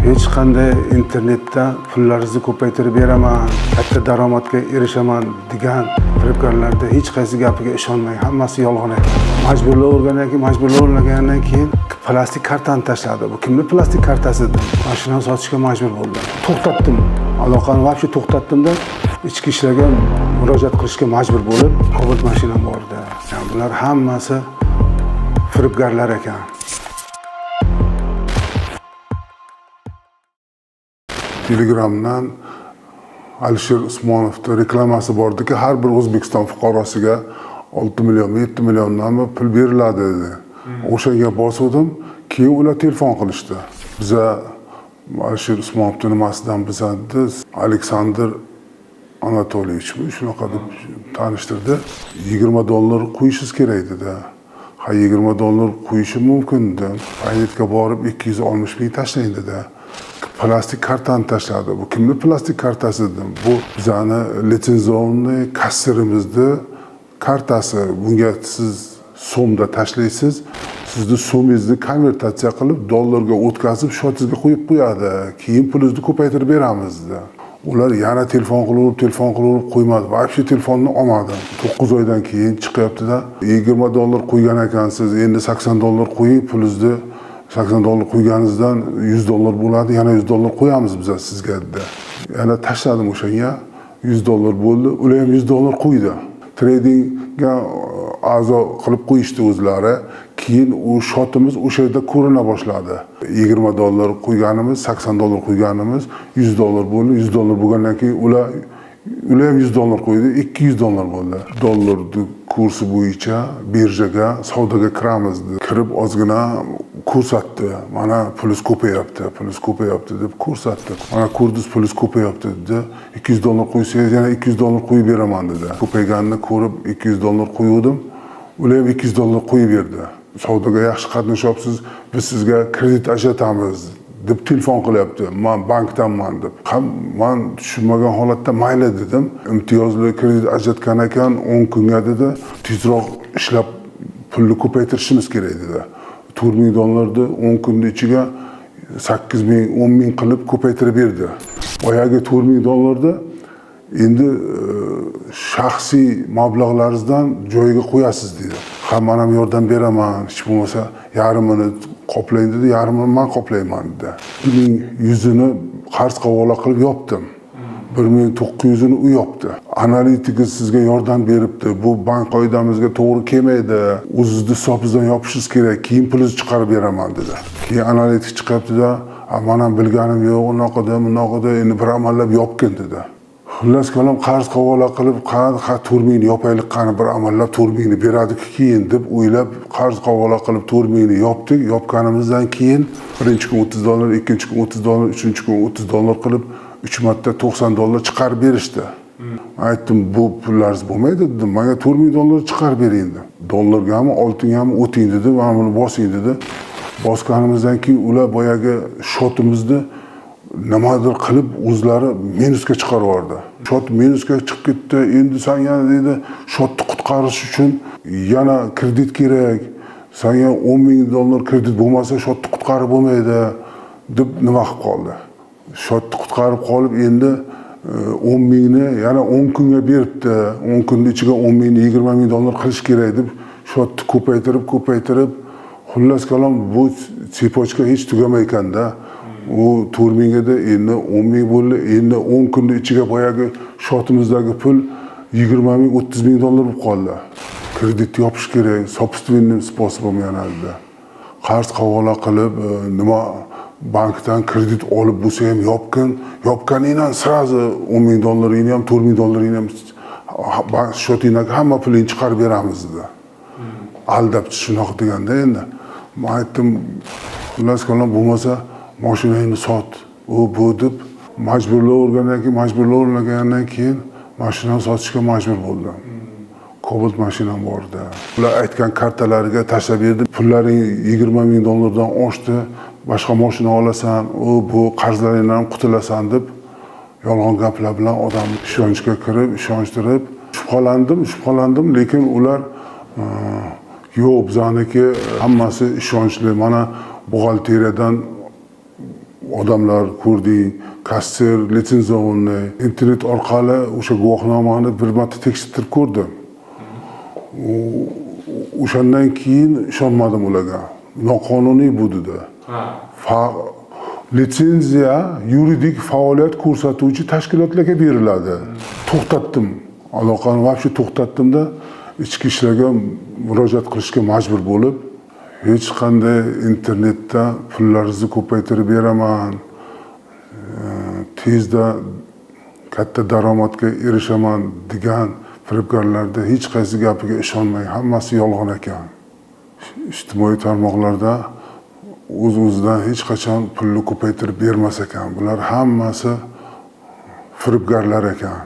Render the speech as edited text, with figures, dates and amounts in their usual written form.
hech qanday internetda pullaringizni ko'paytirib beraman, katta daromadga erishaman degan firibgarlarda hech qaysi gapiga ishonmang. Hammasi yolg'on ekan. Majburlagandan keyin plastik kartani tashladi. Bu kimning plastik kartasi edi? Mashinani sotishga majbur bo'ldim. To'xtatdim. Aloqani vaqti to'xtatdim-da, ichki ishlarga murojaat qilishga majbur bo'lib, Cobalt mashinam bordi. Yani bular hammasi firibgarlar ekan. Telegramdan Alisher Usmonovning reklamasi bordiki, har bir O'zbekiston fuqarosiga 6 million, 7 milliondan pul beriladi dedi. O'shaga bosdim, keyin ular telefon qilishdi. Biza Alisher Usmonovning nimasidan bizadi, Aleksandr Anatolievich shunaqa deb tanishtirdi. $20 qo'yishingiz kerak dedi. Ha, $20 qo'yishim mumkin dedi. Paynetga borib 260 ming tashlang dedi. Plastik kartani tashladi. Bu kimning plastik kartasi dedim. Bu bizani litsenziyonni kassirimizni kartasi. Bunga siz so'mda tashlaysiz, sizni so'mingizni konvertatsiya qilib dollarga o'tkazib shotingizga qo'yib qo'yadi. Keyin pulingizni ko'paytirib beramiz dedi. Ular yana telefon qilib qo'ymadi. Vaqti telefonni olmadim. 9 oydan keyin chiqyapti-da, $20 qo'ygan ekansiz, endi $80 qo'ying, pulingizni $80 qo'yganingizdan $100 bo'ladi, yana $100 qo'yamiz biz sizga dedi. Yana tashladim o'shanga, $100 bo'ldi, ular ham $100 qo'ydi. Tradingga a'zo qilib qo'yishdi o'zlari. Keyin u shotimiz o'sha yerda ko'rina boshladi. $20 qo'yganimiz, $80 qo'yganimiz $100 bo'ldi. $100 bo'lgandan keyin ular ham $100 qo'ydi, $200 bo'ldi. Dollarning kursi bo'yicha birjaga savdoga kiramiz dedi. Kirib ozgina ko'rsatdi. Mana pulingiz ko'payapti deb ko'rsatdi. Mana ko'rdingiz, pulingiz ko'payapti dedi. $200 qo'ysangiz yana $200 qo'yib beraman dedi. Ko'payganini ko'rib $200 qo'ydim. Ular ham $200 qo'yib berdi. Savdoga yaxshi qatnashyapsiz, biz sizga kredit ajratamiz deb telefon qilyapti. Men bankdanman deb. Men tushunmagan holatda mayli dedim. Imtiyozli kredit ajratgan ekan 10 kunga dedi. Tezroq ishlab pulni ko'paytirishimiz kerak dedi. $4,000 10 kunning ichiga 8 ming, 10 ming qilib ko'paytirib berdi. Boyagi $4,000 endi shaxsiy mablag'laringizdan joyiga qo'yasiz dedi. Ha, men ham yordam beraman, hech bo'lmasa yarmini qoplang dedi, yarmini men qoplayman dedi. 100ni qarz havola qilib yopdim. 1900ni u yopdi. Analitika sizga yordam beribdi. Bu bank qoidamizga to'g'ri kelmaydi. O'zingizning hisobingizdan yopishingiz kerak, keyin pulingizni chiqarib beraman dedi. Keyin analitik chiqyapti-da, men ham bilganim yo'q, unaqada endi bir amallab yopgin dedi. Xullas kalom qarz havola qilib, qani 4 mingni yopaylik, qani bir amallab 4 mingni beradi-ki keyin deb o'ylab qarz havola qilib 4 mingni yopdik. Yopganimizdan keyin birinchi kun $30, ikkinchi kun $30, uchinchi kun $30 qilib 3 marta $90 chiqarib berishdi. Aytdim, bu pullaringiz bo'lmaydi dedim. Menga $4,000 chiqarib bering dedi. Dollargami, oltingami o'ting dedi, mana buni bosing dedi. Bosganimizdan keyin ular boyagi shotimizni nimadir qilib o'zlari minusga chiqarib yubordi. Shot minusga chiqib ketdi. Endi sen yana dedi, shotni qutqarish uchun yana kredit kerak. Senga $10,000 kredit bo'lmasa shotni qutqarib bo'lmaydi deb nima qilib qoldi. Shotni qutqarib qolib endi 10 mingni yana 10 kunga beribdi. 10 kunning ichiga 10 mingni $20,000 qilish kerak deb shotni ko'paytirib xullas kalom bu sepochka hech tugamay ekanda. U 4 mingda endi 10 ming bo'ldi. Endi 10 kunning ichiga boyagi shotimizdagi pul 20 ming, 30 ming dollar bo'lib qoldi. Kredit yopish kerak, собственным способом yanada. Qarz havola qilib, nima bankdan kredit olib bo'lsa ham yopganingdan sirazi $10,000 ham, $4,000 ham shotingdagi hamma pulingni chiqarib beramiz dedi. Aldab shunaqa deganda endi. Men aytdim, xullas kalom bo'lmasa mashinangni sot. Bu deb majburlagandan keyin mashinani sotishga majbur bo'ldim. Cobalt mashinam bordi. Ular aytgan kartalariga tashlab berdim. Pullaring $20,000 oshdi. Boshqa mashina olasan, bu qarzlaringdan ham qutulasan deb yolg'on gaplar bilan odamni ishonchga kirib, ishontirib, shubhalandim, lekin ular yo'q, bizaniki hammasi ishonchli. Mana buxgalteriyadan odamlar ko'rding, kassir litsenziyonni internet orqali o'sha guvohnomani bir marta tekshirtirib ko'rdim. O'shandan keyin ishonmadim ularga. Noqonuniy bu dedi. Litsenziya yuridik faoliyat ko'rsatuvchi tashkilotlarga beriladi. To'xtatdim. Aloqani vaqti to'xtatdimda ichki ishlarga murojaat qilishga majbur bo'lib, hech qanday internetda pullaringizni ko'paytirib beraman, tezda katta daromadga erishaman degan firibgarlarda hech qaysi gapiga ishonmang, hammasi yolg'on ekan. Ijtimoiy tarmoqlarda o'z-o'zidan hech qachon pulni ko'paytirib bermas ekan. Bular hammasi firibgarlar ekan.